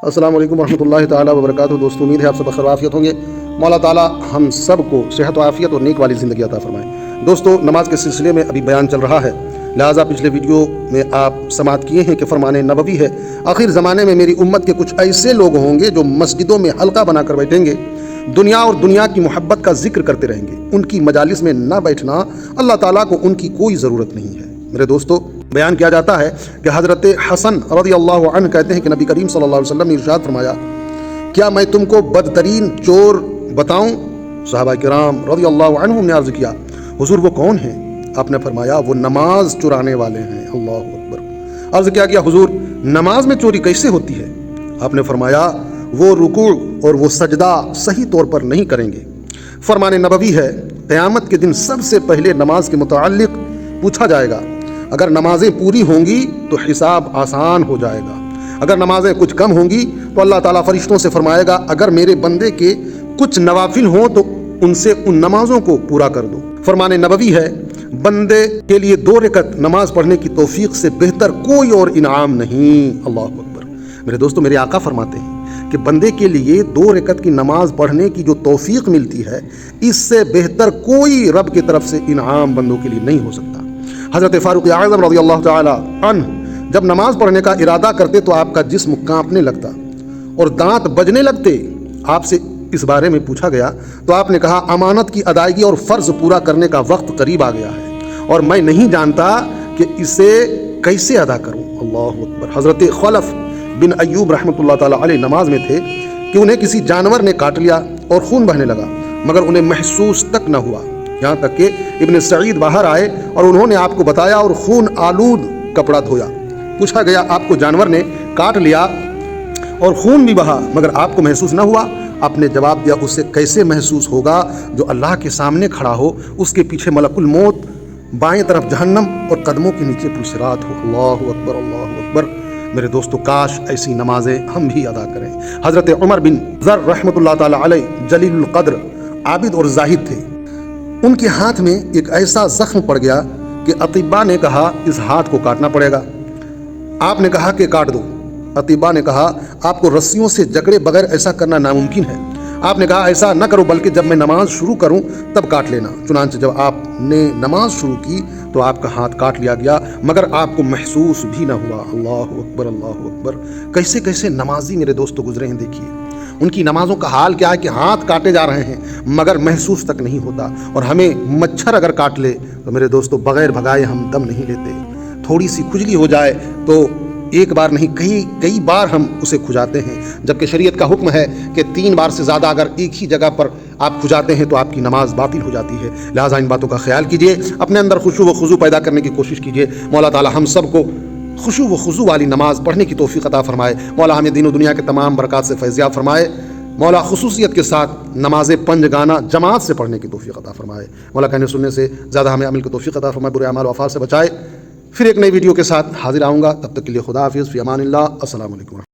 السلام علیکم ورحمۃ اللہ تعالیٰ وبرکاتہ۔ دوستو، امید ہے آپ سب خیریت ہوں گے۔ مولا تعالیٰ ہم سب کو صحت و عافیت اور نیک والی زندگی عطا فرمائے۔ دوستو، نماز کے سلسلے میں ابھی بیان چل رہا ہے، لہٰذا پچھلے ویڈیو میں آپ سماعت کیے ہیں کہ فرمان نبوی ہے، آخر زمانے میں میری امت کے کچھ ایسے لوگ ہوں گے جو مسجدوں میں حلقہ بنا کر بیٹھیں گے، دنیا اور دنیا کی محبت کا ذکر کرتے رہیں گے۔ ان کی مجالس میں نہ بیٹھنا، اللہ تعالیٰ کو ان کی کوئی ضرورت نہیں ہے۔ میرے دوستو، بیان کیا جاتا ہے کہ حضرت حسن رضی اللہ عنہ کہتے ہیں کہ نبی کریم صلی اللہ علیہ وسلم نے ارشاد فرمایا، کیا میں تم کو بدترین چور بتاؤں؟ صحابہ کرام رضی اللہ عنہم نے عرض کیا، حضور وہ کون ہیں؟ آپ نے فرمایا، وہ نماز چرانے والے ہیں۔ اللہ اکبر۔ عرض کیا حضور نماز میں چوری کیسے ہوتی ہے؟ آپ نے فرمایا، وہ رکوع اور وہ سجدہ صحیح طور پر نہیں کریں گے۔ فرمان نبوی ہے، قیامت کے دن سب سے پہلے نماز کے متعلق پوچھا جائے گا۔ اگر نمازیں پوری ہوں گی تو حساب آسان ہو جائے گا، اگر نمازیں کچھ کم ہوں گی تو اللہ تعالیٰ فرشتوں سے فرمائے گا، اگر میرے بندے کے کچھ نوافل ہوں تو ان سے ان نمازوں کو پورا کر دو۔ فرمان نبوی ہے، بندے کے لیے 2 رکعت نماز پڑھنے کی توفیق سے بہتر کوئی اور انعام نہیں۔ اللہ اکبر۔ میرے دوستو، میرے آقا فرماتے ہیں کہ بندے کے لیے 2 رکعت کی نماز پڑھنے کی جو توفیق ملتی ہے، اس سے بہتر کوئی رب کی طرف سے انعام بندوں کے لیے نہیں ہو سکتا۔ حضرت فاروق اعظم رضی اللہ تعالی عنہ جب نماز پڑھنے کا ارادہ کرتے تو آپ کا جسم کانپنے لگتا اور دانت بجنے لگتے۔ آپ سے اس بارے میں پوچھا گیا تو آپ نے کہا، امانت کی ادائیگی اور فرض پورا کرنے کا وقت قریب آ گیا ہے اور میں نہیں جانتا کہ اسے کیسے ادا کروں۔ اللہ اکبر۔ حضرت خلف بن ایوب رحمۃ اللہ تعالی علیہ نماز میں تھے کہ انہیں کسی جانور نے کاٹ لیا اور خون بہنے لگا، مگر انہیں محسوس تک نہ ہوا، یہاں تک کہ ابن سعید باہر آئے اور انہوں نے آپ کو بتایا اور خون آلود کپڑا دھویا۔ پوچھا گیا، آپ کو جانور نے کاٹ لیا اور خون بھی بہا مگر آپ کو محسوس نہ ہوا؟ آپ نے جواب دیا، اسے کیسے محسوس ہوگا جو اللہ کے سامنے کھڑا ہو، اس کے پیچھے ملک الموت، بائیں طرف جہنم اور قدموں کے نیچے پلسرات ہو۔ اللہ اکبر، اللہ اکبر۔ میرے دوستو، کاش ایسی نمازیں ہم بھی ادا کریں۔ حضرت عمر بن ذر رحمۃ اللہ تعالی علیہ جلیل القدر عابد اور زاہد تھے۔ ان کے ہاتھ میں ایک ایسا زخم پڑ گیا کہ اطباء نے کہا، اس ہاتھ کو کاٹنا پڑے گا۔ آپ نے کہا کہ کاٹ دو۔ اطباء نے کہا، آپ کو رسیوں سے جکڑے بغیر ایسا کرنا ناممکن ہے۔ آپ نے کہا، ایسا نہ کرو، بلکہ جب میں نماز شروع کروں تب کاٹ لینا۔ چنانچہ جب آپ نے نماز شروع کی تو آپ کا ہاتھ کاٹ لیا گیا مگر آپ کو محسوس بھی نہ ہوا۔ اللہ اکبر، اللہ اکبر۔ کیسے کیسے نمازی میرے دوستو گزرے ہیں، دیکھیے ان کی نمازوں کا حال کیا ہے کہ ہاتھ کاٹے جا رہے ہیں مگر محسوس تک نہیں ہوتا۔ اور ہمیں مچھر اگر کاٹ لے تو میرے دوستو بغیر بھگائے ہم دم نہیں لیتے۔ تھوڑی سی کھجلی ہو جائے تو ایک بار نہیں کئی بار ہم اسے کھجاتے ہیں، جبکہ شریعت کا حکم ہے کہ 3 بار سے زیادہ اگر ایک ہی جگہ پر آپ کھجاتے ہیں تو آپ کی نماز باطل ہو جاتی ہے۔ لہٰذا ان باتوں کا خیال کیجیے، اپنے اندر خشوع و خضوع پیدا کرنے کی کوشش کیجیے۔ مولا تعالی ہم سب کو خشوع و خضوع والی نماز پڑھنے کی توفیق عطا فرمائے۔ مولا ہمیں دین و دنیا کے تمام برکات سے فیضیاب فرمائے۔ مولا خصوصیت کے ساتھ نماز 5 گانا جماعت سے پڑھنے کی توفیق عطا فرمائے۔ مولا کہنے سننے سے زیادہ ہمیں عمل کی توفیق عطا فرمائے، برے اعمال و افعال سے بچائے۔ پھر ایک نئی ویڈیو کے ساتھ حاضر آؤں گا، تب تک کے لیے خدا حافظ، فی امان اللہ۔ السلام علیکم۔